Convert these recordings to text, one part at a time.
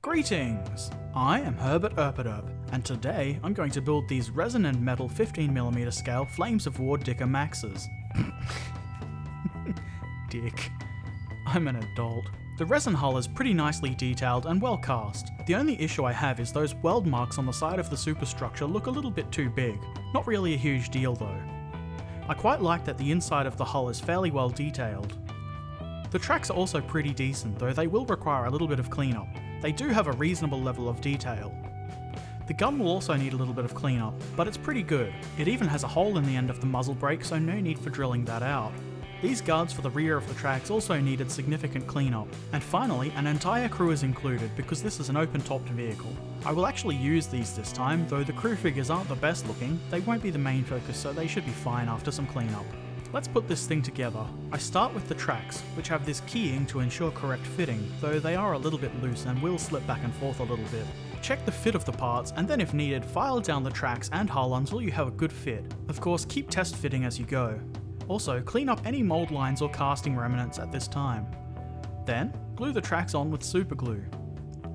Greetings! I am Herbert Erpaderp, and today I'm going to build these resin and metal 15mm scale Flames of War Dicker Maxes. Dick. I'm an adult. The resin hull is pretty nicely detailed and well cast. The only issue I have is those weld marks on the side of the superstructure look a little bit too big. Not really a huge deal though. I quite like that the inside of the hull is fairly well detailed. The tracks are also pretty decent, though they will require a little bit of cleanup. They do have a reasonable level of detail. The gun will also need a little bit of cleanup, but it's pretty good. It even has a hole in the end of the muzzle brake, so no need for drilling that out. These guards for the rear of the tracks also needed significant cleanup. And finally, an entire crew is included because this is an open-topped vehicle. I will actually use these this time, though the crew figures aren't the best looking. They won't be the main focus, so they should be fine after some cleanup. Let's put this thing together. I start with the tracks, which have this keying to ensure correct fitting, though they are a little bit loose and will slip back and forth a little bit. Check the fit of the parts, and then if needed, file down the tracks and hull until you have a good fit. Of course, keep test fitting as you go. Also, clean up any mold lines or casting remnants at this time. Then, glue the tracks on with super glue.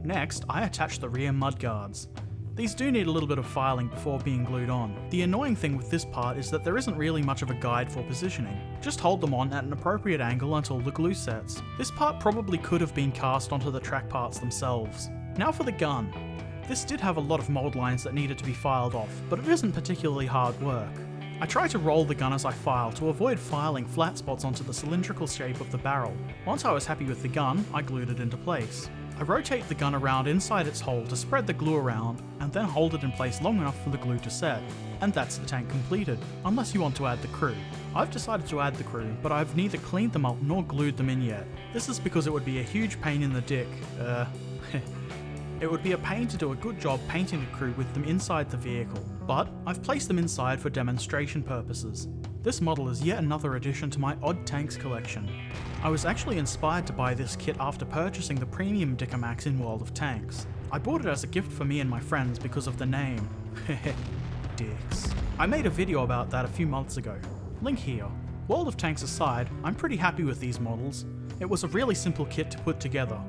Next, I attach the rear mudguards. These do need a little bit of filing before being glued on. The annoying thing with this part is that there isn't really much of a guide for positioning. Just hold them on at an appropriate angle until the glue sets. This part probably could have been cast onto the track parts themselves. Now for the gun. This did have a lot of mold lines that needed to be filed off, but it isn't particularly hard work. I try to roll the gun as I file to avoid filing flat spots onto the cylindrical shape of the barrel. Once I was happy with the gun, I glued it into place. I rotate the gun around inside its hole to spread the glue around, and then hold it in place long enough for the glue to set. And that's the tank completed, unless you want to add the crew. I've decided to add the crew, but I've neither cleaned them up nor glued them in yet. This is because it would be a huge pain in the dick. It would be a pain to do a good job painting the crew with them inside the vehicle, but I've placed them inside for demonstration purposes. This model is yet another addition to my Odd Tanks collection. I was actually inspired to buy this kit after purchasing the premium Dicker Max in World of Tanks. I bought it as a gift for me and my friends because of the name. Dicks. I made a video about that a few months ago. Link here. World of Tanks aside, I'm pretty happy with these models. It was a really simple kit to put together.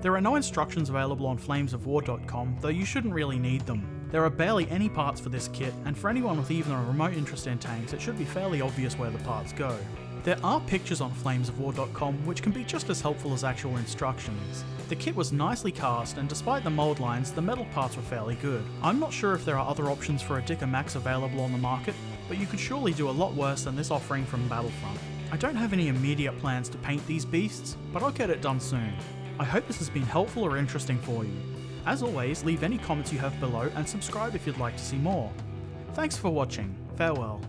There are no instructions available on flamesofwar.com, though you shouldn't really need them. There are barely any parts for this kit, and for anyone with even a remote interest in tanks, it should be fairly obvious where the parts go. There are pictures on flamesofwar.com which can be just as helpful as actual instructions. The kit was nicely cast, and despite the mold lines, the metal parts were fairly good. I'm not sure if there are other options for a Dicker Max available on the market, but you could surely do a lot worse than this offering from Battlefront. I don't have any immediate plans to paint these beasts, but I'll get it done soon. I hope this has been helpful or interesting for you. As always, leave any comments you have below and subscribe if you'd like to see more. Thanks for watching. Farewell.